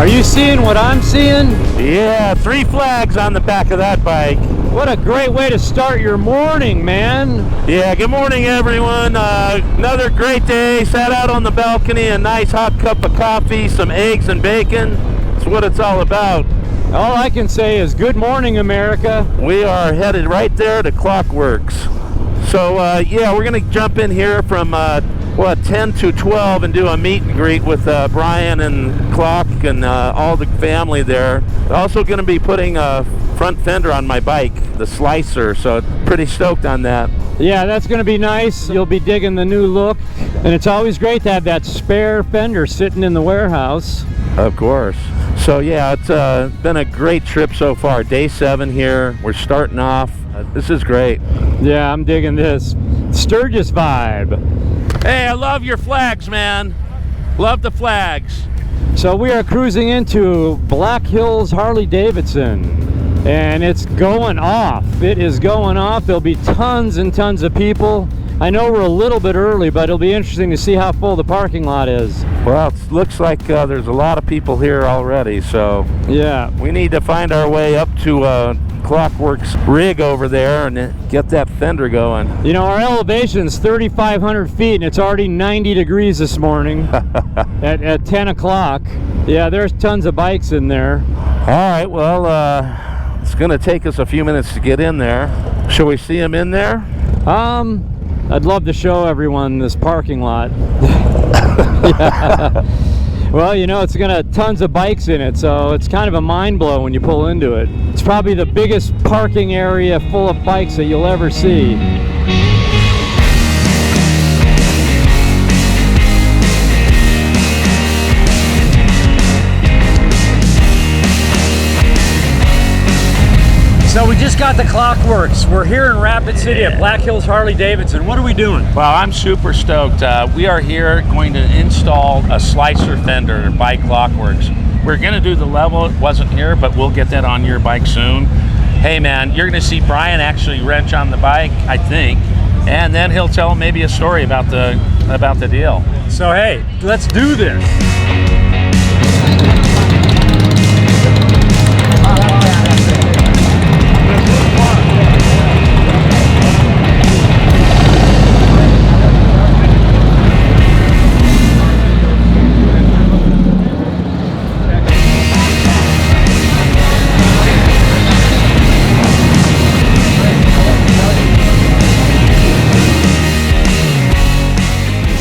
Are you seeing what I'm seeing? Yeah, 3 flags on the back of that bike. What a great way to start your morning, man. Yeah, good morning, everyone. Another great day. Sat out on the balcony, a nice hot cup of coffee, some eggs and bacon. That's what it's all about. All I can say is good morning, America. We are headed right there to Klock Werks. So, yeah, we're going to jump in here from, 10 to 12 and do a meet and greet with Brian and Klock and all the family there. Also going to be putting a front fender on my bike, the Slicer, so pretty stoked on that. Yeah, that's going to be nice. You'll be digging the new look. And it's always great to have that spare fender sitting in the warehouse. Of course. So, yeah, it's been a great trip so far. Day 7 here. We're starting off. This is great. Yeah, I'm digging this. Sturgis vibe. Hey, I love your flags, man. Love the flags. So we are cruising into Black Hills Harley Davidson, and it's going off. It is going off. There'll be tons and tons of people. I know we're a little bit early, but it'll be interesting to see how full the parking lot is. Well, it looks like there's a lot of people here already, so yeah, we need to find our way up to Klockwerks rig over there and get that fender going. You know, our elevation's 3,500 feet, and it's already 90 degrees this morning at 10 o'clock. Yeah, there's tons of bikes in there. All right, well, it's going to take us a few minutes to get in there. Shall we see them in there? I'd love to show everyone this parking lot. Yeah. Well, you know, it's gonna tons of bikes in it, so it's kind of a mind blow when you pull into it. It's probably the biggest parking area full of bikes that you'll ever see. So we just got the Klock Werks. We're here in Rapid City at Black Hills Harley Davidson. What are we doing? Well, I'm super stoked. We are here going to install a slicer fender by Klock Werks. We're going to do the level. It wasn't here, but we'll get that on your bike soon. Hey man, you're going to see Brian actually wrench on the bike, I think, and then he'll tell maybe a story about the deal. So hey, let's do this.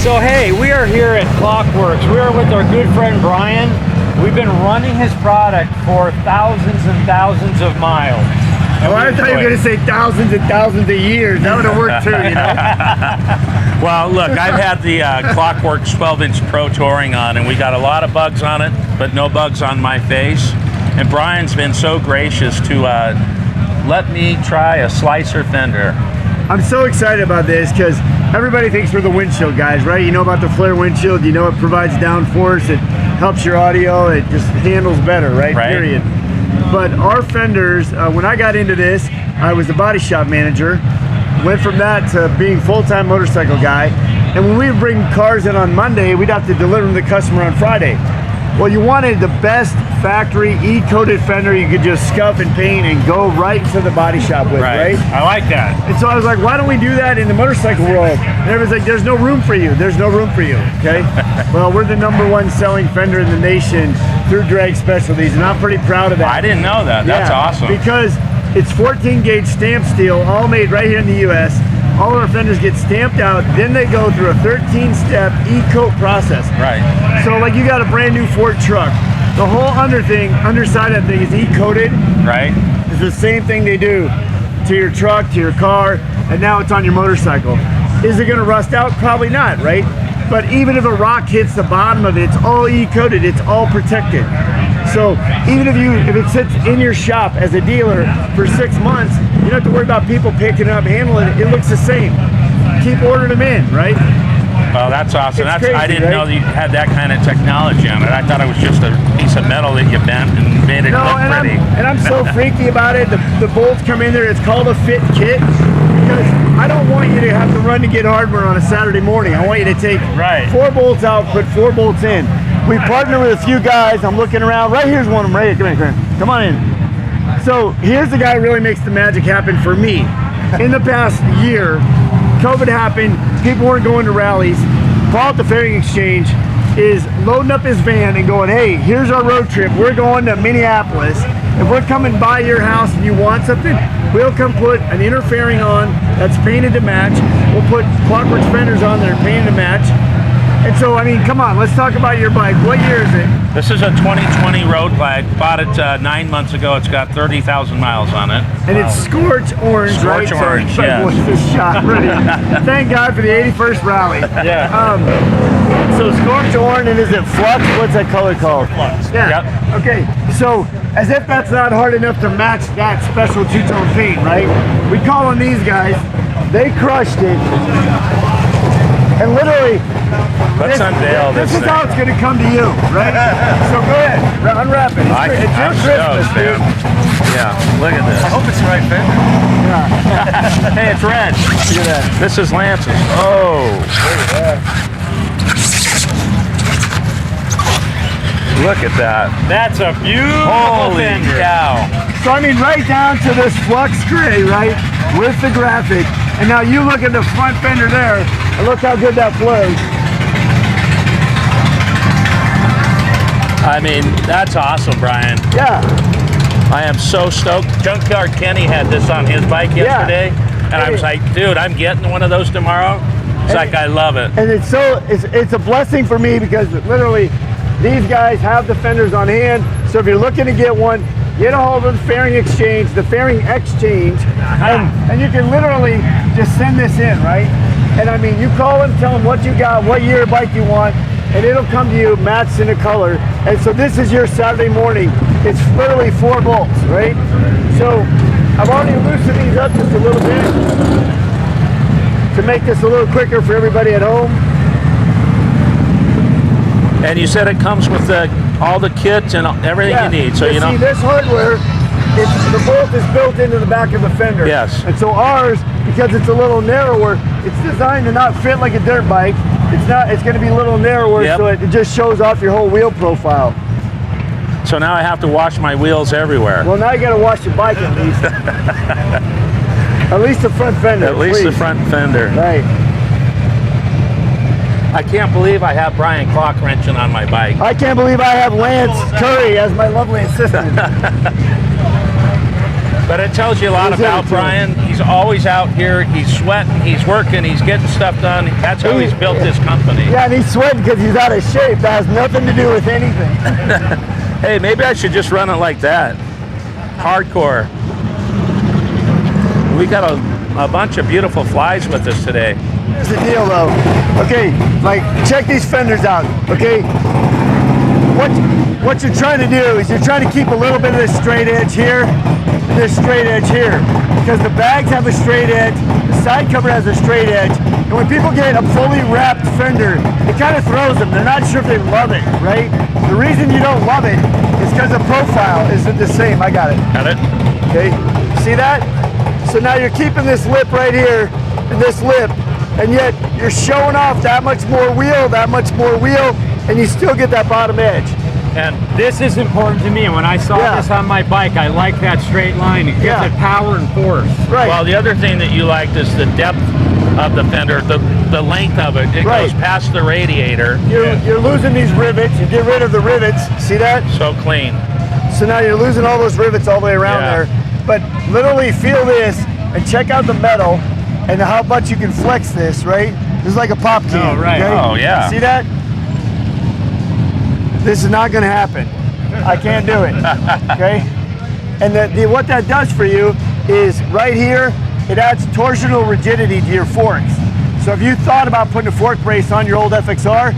So hey, we are here at Klock Werks. We are with our good friend Brian. We've been running his product for thousands and thousands of miles. Oh, I thought you were going to say thousands and thousands of years. That would have worked too, you know? Well, look, I've had the Klockwerks 12-inch Pro Touring on, and we got a lot of bugs on it, but no bugs on my face. And Brian's been so gracious to let me try a slicer fender. I'm so excited about this because everybody thinks we're the windshield guys, right? You know about the flare windshield, you know it provides downforce, it helps your audio, it just handles better, right? Period. But our fenders, when I got into this, I was the body shop manager, went from that to being full-time motorcycle guy, and when we would bring cars in on Monday, we'd have to deliver them to the customer on Friday. Well, you wanted the best factory E-coated fender you could just scuff and paint and go right to the body shop with, right? I like that. And so I was like, why don't we do that in the motorcycle world? And everyone's like, there's no room for you. There's no room for you, okay? Well, we're the #1 selling fender in the nation through Drag Specialties, and I'm pretty proud of that. I didn't know that. That's awesome. Because it's 14 gauge stamped steel, all made right here in the US. All of our fenders get stamped out, then they go through a 13-step E-coat process. Right. So like you got a brand new Ford truck. The whole underside of that thing is E-coated. Right. It's the same thing they do to your truck, to your car, and now it's on your motorcycle. Is it gonna rust out? Probably not, right? But even if a rock hits the bottom of it, it's all E-coated, it's all protected. So even if it sits in your shop as a dealer for 6 months, you don't have to worry about people picking it up, handling it. It looks the same. Keep ordering them in, right? Well, that's awesome. It's crazy, I didn't right? know that you had that kind of technology on it. I thought it was just a piece of metal that you bent and made it look pretty. I'm so freaky about it. The bolts come in there. It's called a fit kit because I don't want you to have to run to get hardware on a Saturday morning. I want you to take 4 bolts out, put 4 bolts in. we partner with a few guys. I'm looking around. Right here's one of them. Right here. Come here. Come on in. So here's the guy who really makes the magic happen for me. In the past year, COVID happened. People weren't going to rallies. Paul at the Fairing Exchange is loading up his van and going, hey, here's our road trip. We're going to Minneapolis. If we're coming by your house and you want something, we'll come put an inner fairing on that's painted to match. We'll put Klockwerks fenders on there painted to match. And so, I mean, come on, let's talk about your bike. What year is it? This is a 2020 Road Glide. Bought it 9 months ago. It's got 30,000 miles on it. And it's scorch orange, right? Scorch orange, so, yeah. This shot, ready. Thank God for the 81st rally. Yeah. So scorch orange, and is it flux? What's that color called? Flux. Yeah. Yep. Okay, so as if that's not hard enough to match that special two-tone paint, right? We call on these guys. They crushed it. And literally, Let's unveil this this is thing. how it's going to come to you, right? So go ahead, unwrap it. It's your Christmas, dude. Yeah, look at this. I hope it's the right fender. Yeah. Hey, it's red. Look at that. This is Lance's. Oh. Look at that. That's a beautiful Holy fender. cow. So I mean, right down to this flux gray, right, with the graphic. And now you look at the front fender there, and look how good that flows. I mean, that's awesome, Brian. Yeah. I am so stoked. Junkyard Kenny had this on his bike yesterday, and I was like, dude, I'm getting one of those tomorrow. It's like, I love it. And it's a blessing for me because literally these guys have the fenders on hand. So if you're looking to get one, get a hold of the Fairing Exchange, and you can literally just send this in, right? And I mean, you call them, tell them what you got, what year bike you want, and it'll come to you matched in a color. And so this is your Saturday morning. It's literally 4 bolts, right? So I've already loosened these up just a little bit to make this a little quicker for everybody at home. And you said it comes with all the kits and everything you need. So and you know. see, this hardware, the bolt is built into the back of the fender. Yes. And so ours, because it's a little narrower, it's designed to not fit like a dirt bike. It's going to be a little narrower, so it just shows off your whole wheel profile. So now I have to wash my wheels everywhere. Well, now you got to wash your bike at least. At least the front fender. At least please. the front fender. Right. I can't believe I have Brian Klock wrenching on my bike. I can't believe I have Lance Curry as my lovely assistant. But it tells you a lot about Brian. He's always out here. He's sweating. He's working. He's getting stuff done. That's how he's built this company. Yeah, and he's sweating because he's out of shape. That has nothing to do with anything. Hey, maybe I should just run it like that. Hardcore. We got a bunch of beautiful flies with us today. Here's the deal though. Okay, like check these fenders out, okay? What you're trying to do is you're trying to keep a little bit of this straight edge here, this straight edge here. Because the bags have a straight edge, the side cover has a straight edge, and when people get a fully wrapped fender, it kind of throws them. They're not sure if they love it, right? The reason you don't love it is because the profile isn't the same. I got it. Got it? Okay, see that? So now you're keeping this lip right here, and this lip, and yet you're showing off that much more wheel, and you still get that bottom edge. And this is important to me. When I saw this on my bike, I like that straight line. It gives it power and force. Right. Well, the other thing that you liked is the depth of the fender, the length of it. It goes past the radiator. You're losing these rivets. You get rid of the rivets. See that? So clean. So now you're losing all those rivets all the way around there. But literally feel this and check out the metal and how much you can flex this, right? This is like a pop can. Oh, right. Okay? Oh, yeah. See that? This is not going to happen. I can't do it. Okay? And what that does for you is right here, it adds torsional rigidity to your forks. So if you thought about putting a fork brace on your old FXR,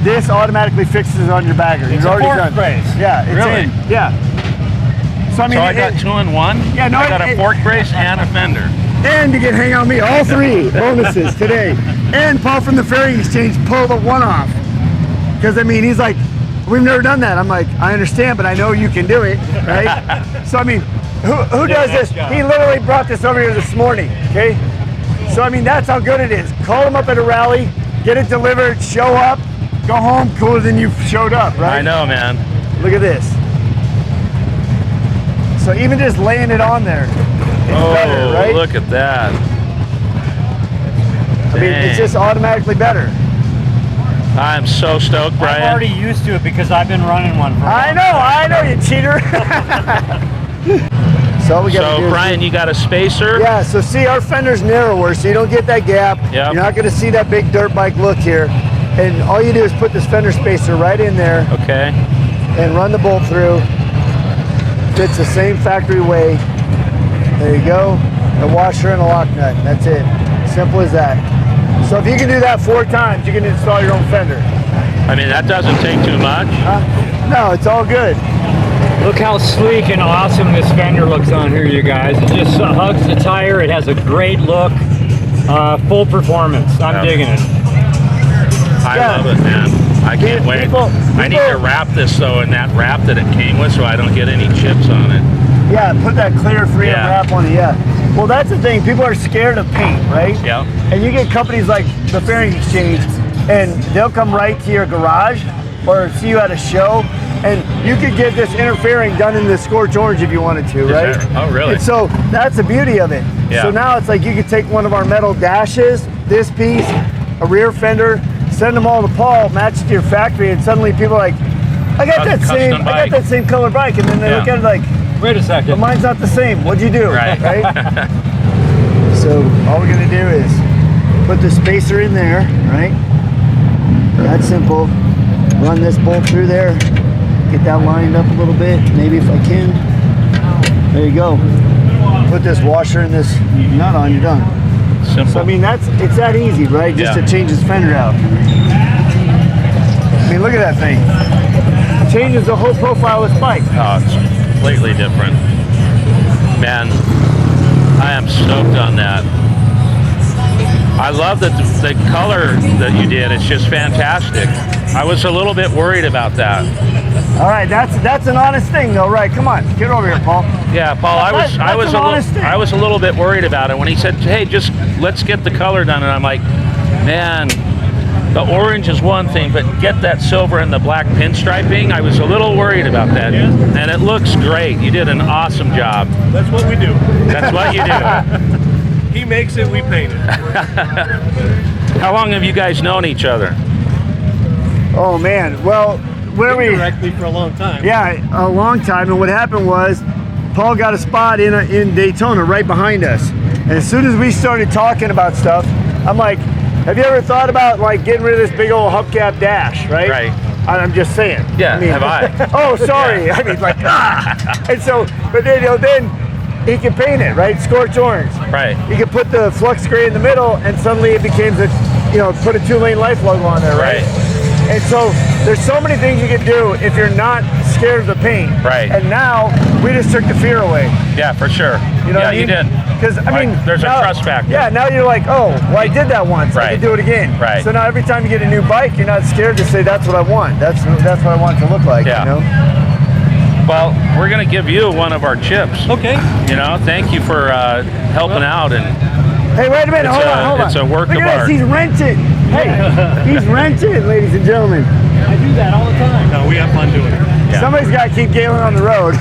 this automatically fixes it on your bagger. It's a fork brace. Yeah, it's Really? in. Yeah. So I mean, So I got 2 in 1? Yeah, no, I got a fork brace and a fender. and you get hang out with me, all 3 bonuses today. And Paul from the Fairing Exchange pulled a 1 off. Because I mean, he's like, we've never done that. I'm like, I understand, but I know you can do it, right? So I mean, who does this? He literally brought this over here this morning, okay? So I mean, that's how good it is. Call him up at a rally, get it delivered, show up, go home cooler than you showed up, right? I know, man. Look at this. So even just laying it on there, it's better, right? Look at that. I mean, it's just automatically better. I'm so stoked, Brian. I'm already used to it because I've been running one for a while. I know, you cheater. So we got. So Brian, you got a spacer? Yeah. So see, our fender's narrower, so you don't get that gap. Yep. You're not going to see that big dirt bike look here. And all you do is put this fender spacer right in there. Okay. And run the bolt through. Fits the same factory way. There you go. A washer and a lock nut. That's it. Simple as that. So if you can do that 4 times, you can install your own fender. I mean, that doesn't take too much. No, it's all good. Look how sleek and awesome this fender looks on here, you guys. It just hugs the tire. It has a great look. Full performance. I'm digging it. I love it, man. I can't wait. I need to wrap this, though, in that wrap that it came with so I don't get any chips on it. Yeah, put that clear 3M wrap on it, yeah. Well, that's the thing. People are scared of paint, right? Yeah. And you get companies like the Fairing Exchange, and they'll come right to your garage or see you at a show, and you could get this inner fairing done in the scorch orange if you wanted to, right? Oh, really? And so that's the beauty of it. Yeah. So now it's like you could take one of our metal dashes, this piece, a rear fender, send them all to Paul, match it to your factory, and suddenly people are like, I got that same color bike, and then they look at it like, wait a second. but mine's not the same. What'd you do? Right. So all we're gonna do is put the spacer in there, right? That's simple. Run this bolt through there. Get that lined up a little bit, maybe if I can. There you go. Put this washer and this nut on, you're done. Simple. So I mean, it's that easy, right? Just to change this fender out. I mean, look at that thing. It changes the whole profile of this bike. Oh, it's completely different. Man, I am stoked on that. I love the color that you did. It's just fantastic. I was a little bit worried about that. All right, that's an honest thing, though, right? Come on, get over here, Paul. Yeah, Paul. I was a little bit worried about it when he said, "Hey, just let's get the color done," and I'm like, man. The orange is one thing, but get that silver and the black pinstriping. I was a little worried about that. Yeah. And it looks great. You did an awesome job. That's what we do. That's what you do. He makes it, we paint it. How long have you guys known each other? Oh, man. Well, Indirectly for a long time. Yeah, a long time. And what happened was Paul got a spot in Daytona right behind us. And as soon as we started talking about stuff, I'm like, have you ever thought about like getting rid of this big old hubcap dash, right? Right. I'm just saying. Yeah, I mean, have I? Oh, sorry. Yeah. I mean, like, And so, but then, then he can paint it, right? Scorch orange. Right. You can put the flux gray in the middle, and suddenly it becomes a, put a 2LaneLife logo on there, right? And so there's so many things you can do if you're not scared of the paint. Right. And now we just took the fear away. Yeah, for sure. You know what I mean? You did. Because I mean, there's now, a trust factor. Yeah, now you're like, oh, well, I did that once. I can do it again. Right. So now every time you get a new bike, you're not scared to say that's what I want. That's what I want it to look like. Yeah. You know? Well, we're gonna give you one of our chips. Okay. Thank you for helping out and. Hey, wait a minute. Hold on. It's a work Look of at art. this. He's rented. Hey, he's rented, ladies and gentlemen. I do that all the time. No, we have fun doing it. Yeah. Somebody's got to keep Gaylin on the road.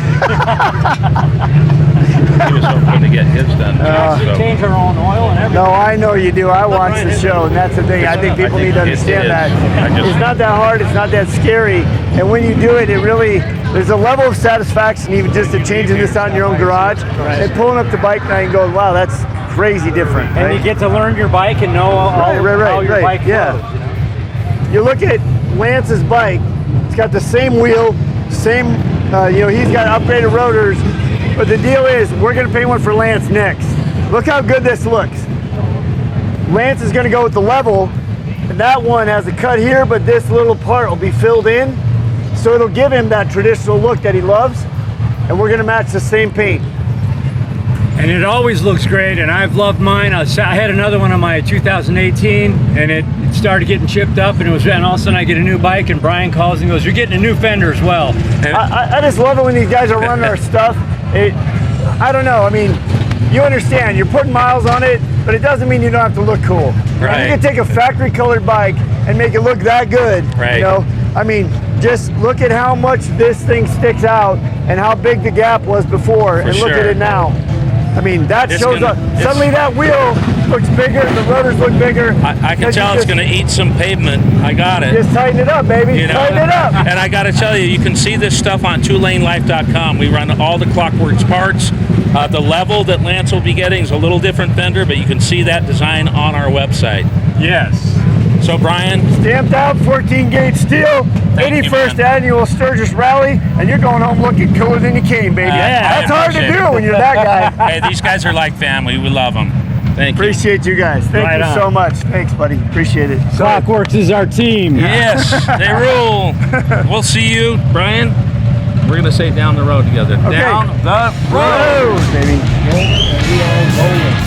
He was hoping to get his done. We change our own oil and everything. No, I know you do. I watch the show, and that's the thing. I think people need to understand that. It's not that hard. It's not that scary. And when you do it, there's a level of satisfaction even just to changing this out in your own garage and pulling up the bike now and going, wow, that's crazy different. And you get to learn your bike and know how your bike flows. You look at Lance's bike. It's got the same wheel, same. He's got upgraded rotors. But the deal is, we're going to paint one for Lance next. Look how good this looks. Lance is going to go with the level, and that one has a cut here, but this little part will be filled in, so it'll give him that traditional look that he loves, and we're going to match the same paint. And it always looks great, and I've loved mine. I had another one on my 2018, and it started getting chipped up, and all of a sudden I get a new bike, and Brian calls and goes, "You're getting a new fender as well." I just love it when these guys are running our stuff. I don't know. I mean, you understand. You're putting miles on it, but it doesn't mean you don't have to look cool. Right. You can take a factory-colored bike and make it look that good. Right. You know, I mean, just look at how much this thing sticks out and how big the gap was before, and look at it now. I mean, that shows up. Suddenly that wheel looks bigger, the rotors look bigger. I can tell it's going to eat some pavement. I got it. Just tighten it up, baby. You know? Tighten it up. And I got to tell you, you can see this stuff on 2LaneLife.com. We run all the Klockwerks parts. The level that Lance will be getting is a little different fender, but you can see that design on our website. Yes. So Brian, Stamped out 14 gauge steel, Thank you, 81st man. annual Sturgis Rally, and you're going home looking cooler than you came, baby. Yeah, That's hard to appreciate do when you're that guy. hey, these guys are like family. We love them. Thank you. Appreciate you guys. Thank Right you on. so much. Thanks, buddy. Appreciate it. So, Klockwerks is our team. Yes, they rule. We'll see you, Brian. We're going to say down the road together. Down the road. baby.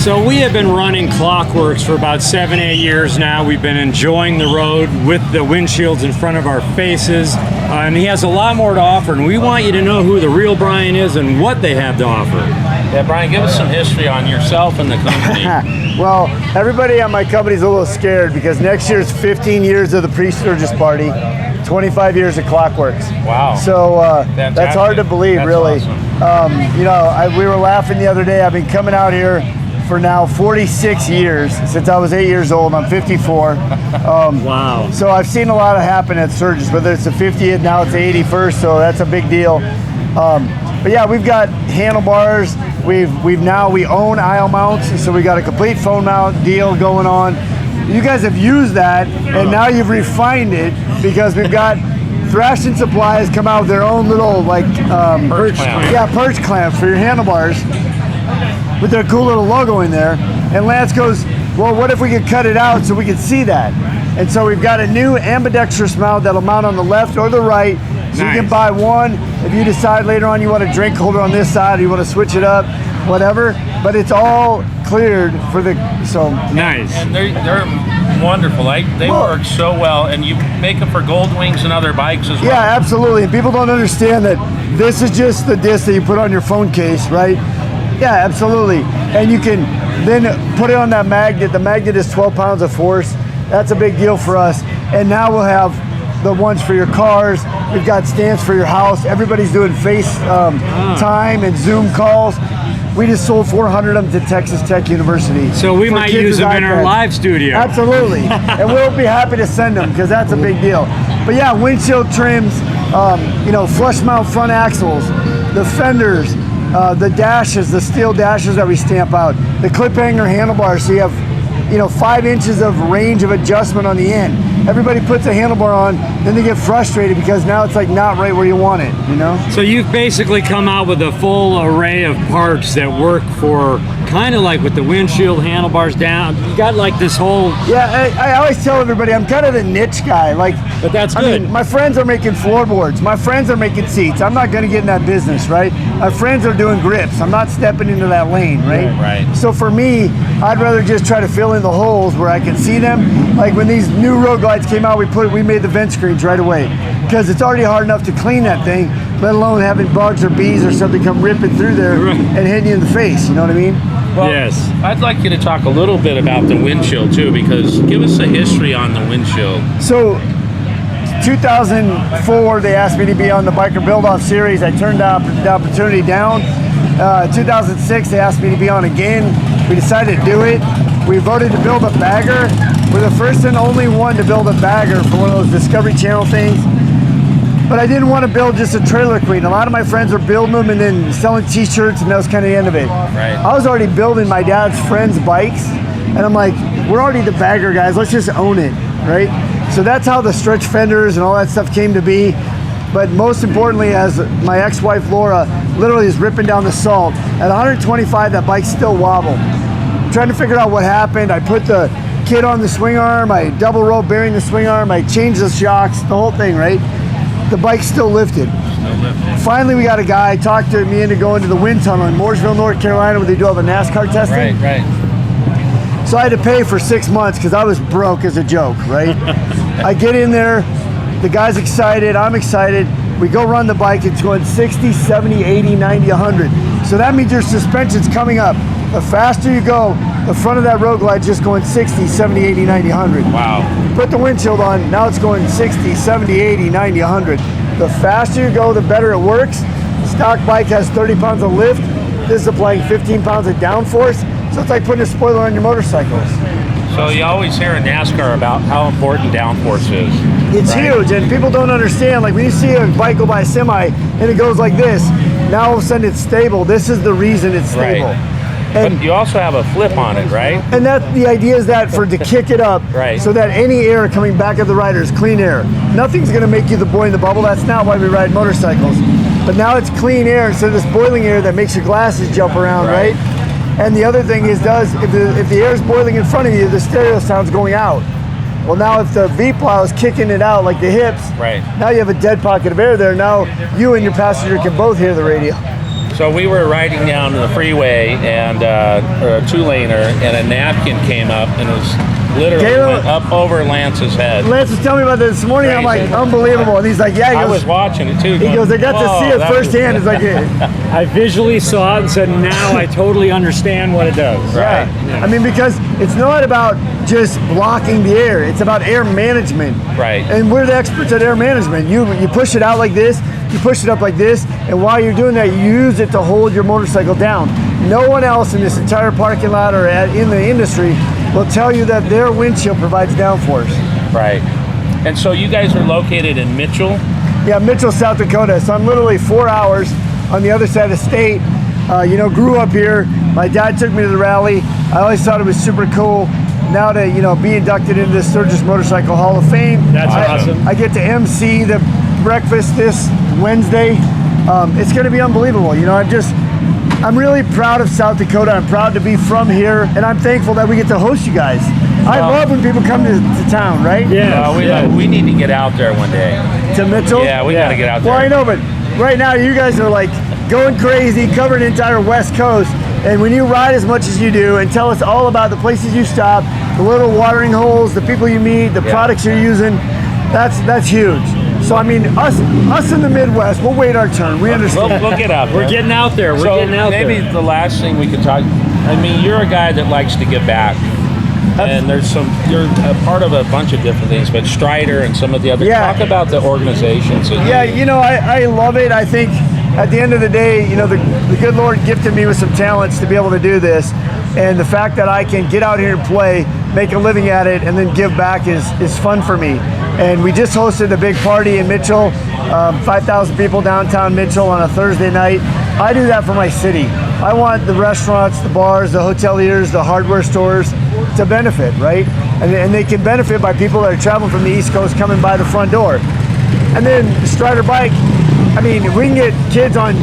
So we have been running Klockwerks for about 7-8 years now. We've been enjoying the road with the windshields in front of our faces, and he has a lot more to offer, and we want you to know who the real Brian is and what they have to offer. Yeah, Brian, give us some history on yourself and the company. Well, everybody at my company's a little scared because next year's 15 years of the pre-Sturgis party, 25 years of Klockwerks. Wow. So that's hard to believe, That's really. awesome. You know, we were laughing the other day. I've been coming out here for now 46 years, since I was 8 years old. I'm 54. Wow. So I've seen a lot of happen at Sturgis, whether it's the 50th, now it's the 81st, so that's a big deal. But yeah, we've got handlebars. We own aisle mounts, so we got a complete phone mount deal going on. You guys have used that, and now you've refined it because we've got Thrash and Supplies come out with their own little Perch clamp. Yeah, perch clamps for your handlebars with their cool little logo in there. And Lance goes, well, what if we could cut it out so we could see that? And so we've got a new ambidextrous mount that'll mount on the left or the right. So you can buy one if you decide later on you want a drink holder on this side or you want to switch it up, whatever. But it's all cleared for the, so. Nice. And they're wonderful. They work so well, and you make them for Gold Wings and other bikes as well. Yeah, absolutely. And people don't understand that this is just the disc that you put on your phone case, right? Yeah, absolutely. And you can then put it on that magnet. The magnet is 12 pounds of force. That's a big deal for us. And now we'll have the ones for your cars. We've got stands for your house. Everybody's doing FaceTime and Zoom calls. We just sold 400 of them to Texas Tech University. So we for might kids use with them in our iPads. live studio. Absolutely. And we'll be happy to send them because that's a big deal. But yeah, windshield trims, flush mount front axles, the fenders, the dashes, the steel dashes that we stamp out, the clip hanger handlebars, so you have 5 inches of range of adjustment on the end. Everybody puts a handlebar on, then they get frustrated because now it's like not right where you want it, you know? So you've basically come out with a full array of parts that work for kind of like with the windshield handlebars down. You got like this whole. Yeah, I always tell everybody I'm kind of the niche guy. But that's good. I mean, my friends are making floorboards. My friends are making seats. I'm not going to get in that business, right? My friends are doing grips. I'm not stepping into that lane, right? Right. So for me, I'd rather just try to fill in the holes where I can see them. Like when these new road glides came out, we made the vent screens right away because it's already hard enough to clean that thing, let alone having bugs or bees or something come ripping through there and hitting you in the face. You know what I mean? Well, yes. I'd like you to talk a little bit about the windshield too, because give us a history on the windshield. So 2004, they asked me to be on the Biker Build-Off series. I turned the opportunity down. 2006, they asked me to be on again. We decided to do it. We voted to build a bagger. We're the first and only one to build a bagger for one of those Discovery Channel things. But I didn't want to build just a trailer queen. A lot of my friends were building them and then selling t-shirts, and that was kind of the end of it. Right. I was already building my dad's friends' bikes, and I'm like, we're already the bagger guys, let's just own it, right? So that's how the stretch fenders and all that stuff came to be. But most importantly, as my ex-wife Laura literally is ripping down the salt, at 125, that bike still wobbled. Trying to figure out what happened. I put the kit on the swing arm, I double roll bearing the swing arm, I changed the shocks, the whole thing, right? The bike still lifted. Finally, we got a guy talked to me into going to the wind tunnel in Mooresville, North Carolina, where they do all the NASCAR testing. Right. So I had to pay for 6 months because I was broke as a joke, right? I get in there, the guy's excited, I'm excited. We go run the bike, it's going 60, 70, 80, 90, 100. So that means your suspension's coming up. The faster you go, The front of that road glide just going 60, 70, 80, 90, 100. Wow. Put the windshield on, now it's going 60, 70, 80, 90, 100. The faster you go, the better it works. Stock bike has 30 pounds of lift. This is applying 15 pounds of downforce. So it's like putting a spoiler on your motorcycles. So you always hear in NASCAR about how important downforce is. It's huge, and people don't understand. Like when you see a bike go by a semi and it goes like this, now all of a sudden it's stable. This is the reason it's stable. And but you also have a flip on it, right? And that the idea is that to kick it up, right, so that any air coming back at the rider is clean air. Nothing's going to make you the boy in the bubble. That's not why we ride motorcycles. But now it's clean air instead of this boiling air that makes your glasses jump around, right? And the other thing is, if the air is boiling in front of you, the stereo sound's going out. Well, now if the V-plow is kicking it out like the hips, now you have a dead pocket of air there. Now you and your passenger can both hear the radio. So we were riding down the freeway and a two-laner, and a napkin came up and it was literally went up over Lance's head. Lance was telling me about this morning. Crazy. I'm like, unbelievable. And he's like, yeah. He goes, I was watching it too. He goes, I got to see it firsthand. It's like, I visually saw it and said, now I totally understand what it does. Right. Yeah. I mean, because it's not about just blocking the air. It's about air management. Right. And we're the experts at air management. You push it out like this, you push it up like this, and while you're doing that, you use it to hold your motorcycle down. No one else in this entire parking lot or in the industry will tell you that their windshield provides downforce. Right. And so you guys are located in Mitchell? Yeah, Mitchell, South Dakota. So I'm literally 4 hours on the other side of the state. Grew up here. My dad took me to the rally. I always thought it was super cool. Now to be inducted into the Sturgis Motorcycle Hall of Fame. That's awesome. I get to MC the breakfast this Wednesday. It's going to be unbelievable. I'm really proud of South Dakota. I'm proud to be from here, and I'm thankful that we get to host you guys. I love when people come to town, right? Yeah. We need to get out there one day. To Mitchell? Yeah, we got to get out there. Well, I know, but right now you guys are like going crazy, covering the entire West Coast. And when you ride as much as you do and tell us all about the places you stop, the little watering holes, the people you meet, the products you're using, that's huge. So I mean, us in the Midwest, we'll wait our turn. We understand. We'll get out there. We're getting out there. We're getting out there. Maybe the last thing we could talk. I mean, you're a guy that likes to give back, and you're a part of a bunch of different things, but Strider and some of the other. Yeah. Talk about the organizations. I love it. I think at the end of the day, the good Lord gifted me with some talents to be able to do this, and the fact that I can get out here and play, make a living at it, and then give back is fun for me. And we just hosted a big party in Mitchell, 5,000 people downtown Mitchell on a Thursday night. I do that for my city. I want the restaurants, the bars, the hoteliers, the hardware stores to benefit, right? And they can benefit by people that are traveling from the East Coast coming by the front door. And then Strider Bike, I mean, if we can get kids on,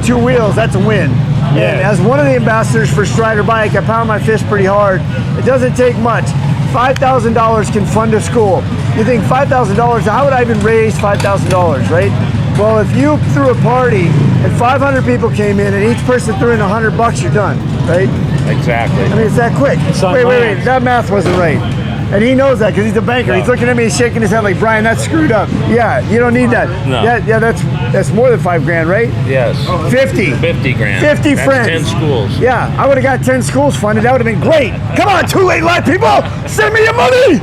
2 wheels, that's a win. Yeah. And as one of the ambassadors for Strider Bike, I pound my fist pretty hard. It doesn't take much. $5,000 can fund a school. You think $5,000, how would I even raise $5,000, right? Well, if you threw a party and 500 people came in and each person threw in $100, you're done, right? Exactly. I mean, it's that quick. Wait, that math wasn't right. And he knows that because he's a banker. He's looking at me, shaking his head like, Brian, that's screwed up. Yeah, you don't need that. No. Yeah, that's more than $5,000, right? Yes. 50. 50 grand. 50 That's friends. 10 schools. Yeah, I would have got 10 schools funded. That would have been great. Come on, 2LaneLife people, send me your money.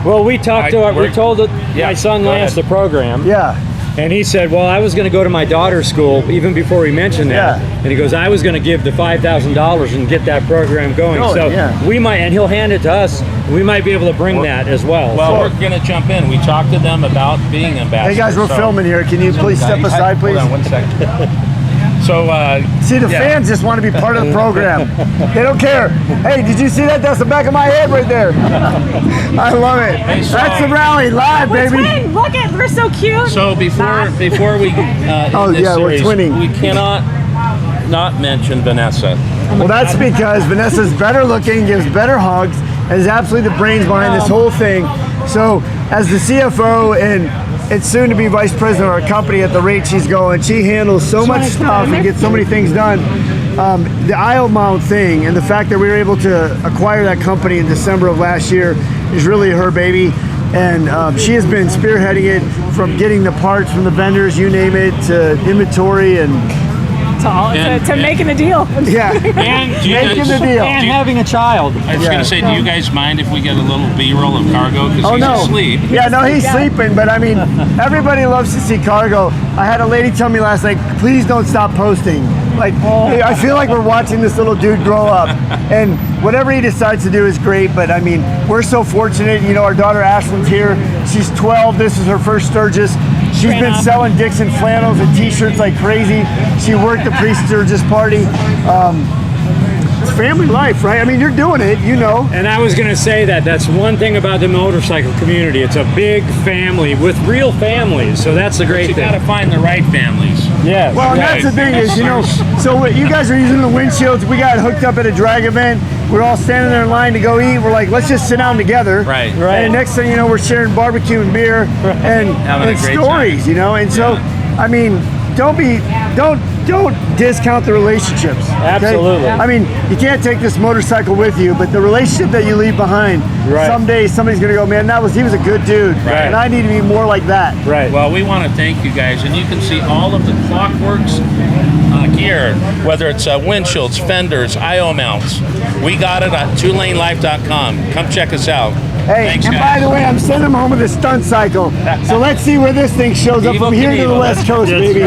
Well, we told my son Lance the program. Yeah. And he said, well, I was going to go to my daughter's school even before we mentioned that. Yeah. And he goes, I was going to give the $5,000 and get that program going. We might, and he'll hand it to us. We might be able to bring that as well. Well, we're going to jump in. We talked to them about being ambassadors. Hey guys, we're filming here. Can you please step aside, please? Hold on 1 second. So, see, the fans just want to be part of the program. They don't care. Hey, did you see that? That's the back of my head right there. I love it. That's the rally live, baby. Twin. Look at, we're so cute. So before we we're twinning. We cannot not mention Vanessa. Well, that's because Vanessa's better looking, gives better hugs, and is absolutely the brains behind this whole thing. So, as the CFO and soon to be vice president of our company at the rate she's going, she handles so much stuff and gets so many things done. The aisle mount thing and the fact that we were able to acquire that company in December of last year is really her baby. And she has been spearheading it from getting the parts from the vendors, you name it, to inventory and to making the deal. Yeah. And Making the deal. And having a child. I was gonna say, do you guys mind if we get a little B-roll of Cargo? Because Oh he's no. asleep. Yeah, no, he's sleeping, but I mean, everybody loves to see Cargo. I had a lady tell me last night, please don't stop posting. Like, I feel like we're watching this little dude grow up, and whatever he decides to do is great, but I mean, we're so fortunate. You know, our daughter Ashlyn's here. She's 12. This is her first Sturgis. She's been selling Dixon flannels and t-shirts like crazy. She worked the pre-Sturgis party. It's family life, right? I mean, you're doing it, you know. And I was going to say that's one thing about the motorcycle community. It's a big family with real families, so that's the great You thing. got to find the right families. Yeah. Well, and that's the thing is, you know, so what you guys are using the windshields. We got hooked up at a drag event. We're all standing there in line to go eat. We're like, let's just sit down together. Right. And next thing you know, we're sharing barbecue and beer and Having a great stories, time. you know. And so, I mean, don't discount the relationships. Okay? Absolutely. I mean, you can't take this motorcycle with you, but the relationship that you leave behind, someday somebody's gonna go, man, he was a good dude, and I need to be more like that. Right. Well, we want to thank you guys, and you can see all of the Klockwerks gear, whether it's windshields, fenders, IO mounts. We got it at 2LaneLife.com. Come check us out. Hey, Thanks, and guys. by the way, I'm sending them home with a stunt cycle. So let's see where this thing shows up Evil from here to the Knievel. West Coast, baby.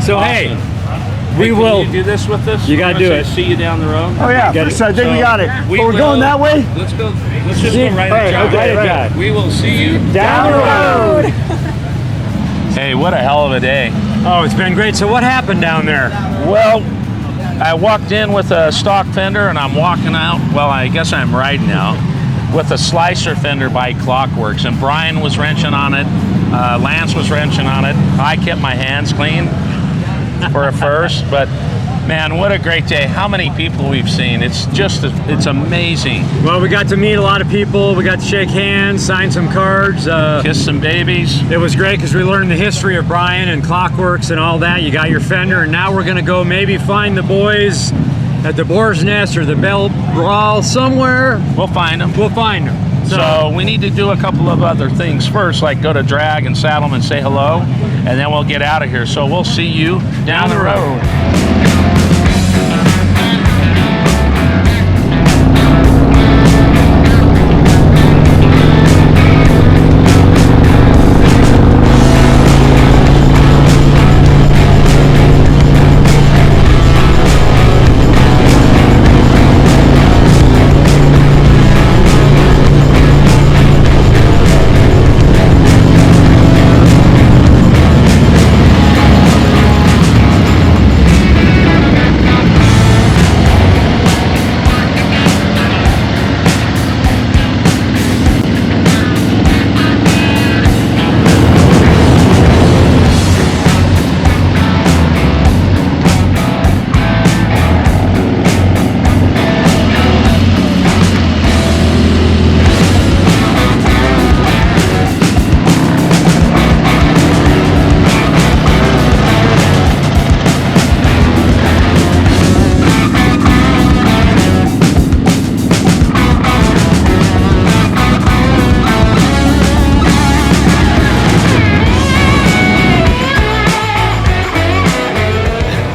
So Awesome. hey, Hey, we can will. you do this with us? You gotta Wanna do say it. See you down the road. Oh yeah, Get for it. sure. I think we got it. We But we're going will- that way? Let's go. Let's just go right All right, at John. okay, right. We will see you Down the road. Hey, what a hell of a day. Oh, it's been great. So what happened down there? Well, I walked in with a stock fender and I'm walking out, well, I guess I'm riding out, with a slicer fender by Klockwerks. And Brian was wrenching on it, Lance was wrenching on it. I kept my hands clean for a first, but man, what a great day. How many people we've seen. It's just, it's amazing. Well, we got to meet a lot of people. We got to shake hands, sign some cards. Kiss some babies. It was great because we learned the history of Brian and Klockwerks and all that. You got your fender, and now we're going to go maybe find the boys at the Boar's Nest or the Bell Brawl somewhere. We'll find them. We'll find them. So we need to do a couple of other things first, like go to drag and saddle them and say hello, and then we'll get out of here. So we'll see you down the road.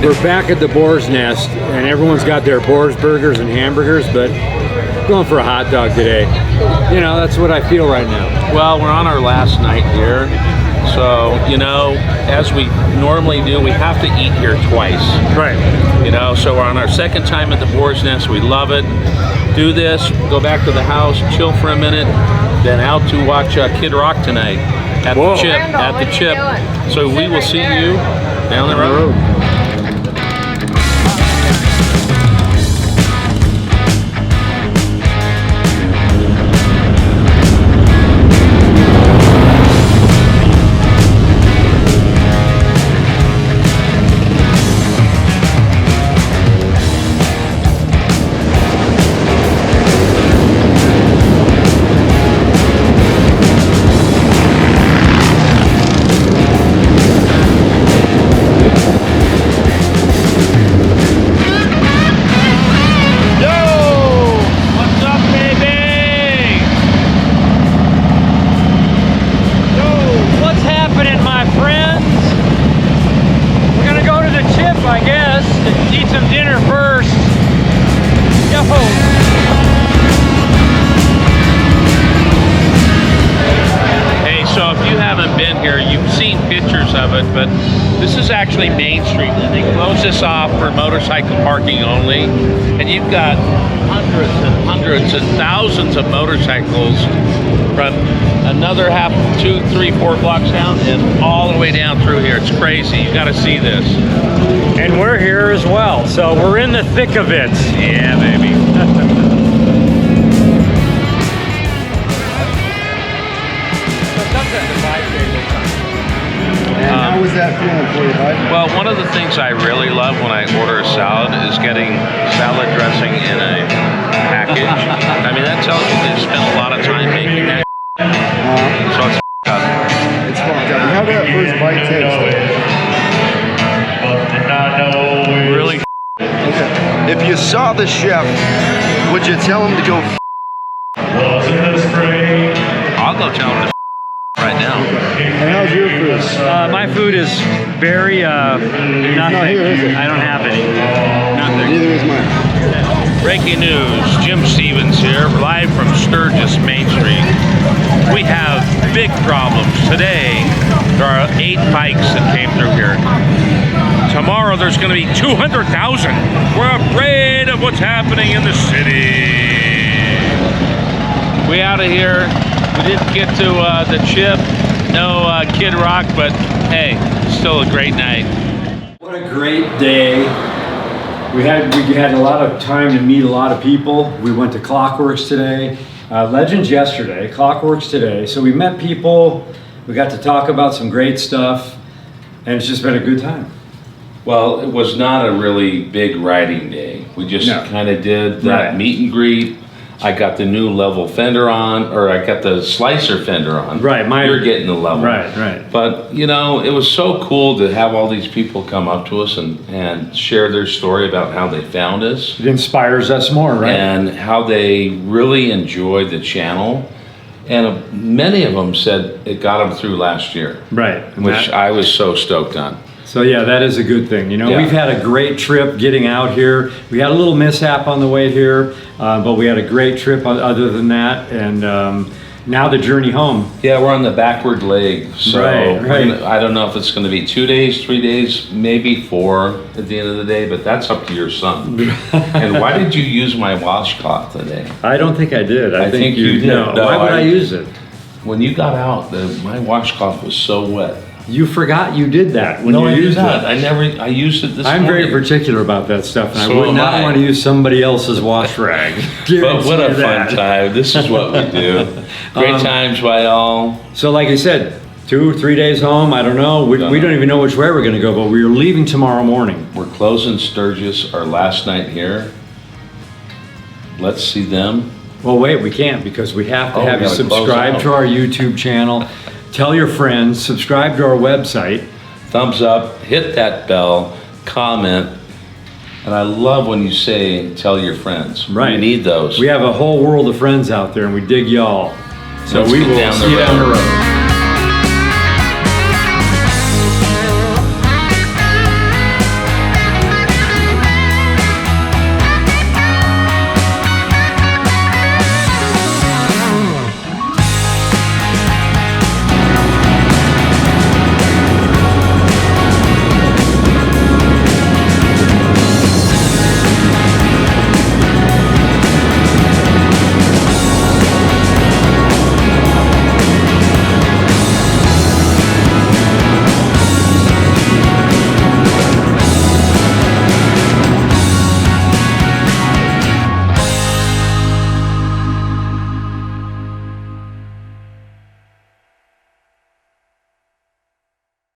We're back at the Boar's Nest, and everyone's got their Boar's burgers and hamburgers, but I'm going for a hot dog today. You know, that's what I feel right now. Well, we're on our last night here. So, you know, as we normally do, we have to eat here twice. Right. You know, so we're on our second time at the Boar's Nest. We love it. Do this, go back to the house, chill for a minute, then out to watch Kid Rock tonight at the Chip. At the Chip. So we will see you down the road. some dinner first. Yo! So if you haven't been here, you've seen pictures of it, but this is actually Main Street. And they close this off for motorcycle parking only. And you've got hundreds and hundreds and thousands of motorcycles from another half, 2, 3, 4 blocks down and all the way down through here. It's crazy. You got to see this. And we're here as well, so we're in the thick of it. Yeah, baby. How was that feeling for you, bud? Well, one of the things I really love when I order a salad is getting salad dressing in a package. I mean, that tells you they spent a lot of time making that. So it's up. It's fucked up. How did that first bite taste? Really. Okay. If you saw the chef, would you tell him to go I'll go tell him to right now. And how's your food? My food is very, nothing. Not here, is it? I don't have any. Nothing. Neither is mine. Breaking news, Jim Stevens here, live from Sturgis, Main Street. We have big problems. Today, there are 8 bikes that came through here. Tomorrow, there's going to be 200,000. We're afraid of what's happening in the city. We out of here. We didn't get to the chip. No Kid Rock, but hey, still a great night. What a great day. We had a lot of time to meet a lot of people. We went to Klockwerks today. Legends yesterday, Klockwerks today. So we met people. We got to talk about some great stuff. And it's just been a good time. Well, it was not a really big riding day. We just kind of did that meet and greet. I got the new level fender on, or I got the slicer fender on. Right, you're getting the level. Right. But, you know, it was so cool to have all these people come up to us and share their story about how they found us. It inspires us more, right? And how they really enjoyed the channel. And many of them said it got them through last year. Right. Which I was so stoked on. So yeah, that is a good thing. You know, we've had a great trip getting out here. We had a little mishap on the way here, but we had a great trip other than that. And now the journey home. Yeah, we're on the backward leg. So I don't know if it's going to be 2 days, 3 days, maybe 4 at the end of the day, but that's up to your son. And why did you use my washcloth today? I don't think I did. I think you did. No, why would I use it? When you got out, my washcloth was so wet. You forgot you did that when you used it. I used it this morning. I'm very particular about that stuff, and So I would not want to use somebody else's wash rag. But what a fun time. This is what we do. Great times by all. So like I said, 2 or 3 days home, I don't know. We don't even know which way we're going to go, but we're leaving tomorrow morning. We're closing Sturgis, our last night here. Let's see them. Well, wait, we can't, because we have to have you gotta subscribe to our YouTube channel. Tell your friends, subscribe to our website. Thumbs up, hit that bell, comment. And I love when you say, tell your friends. Right. We need those. We have a whole world of friends out there, and we dig y'all. So Let's we get will down the see you down the road. road.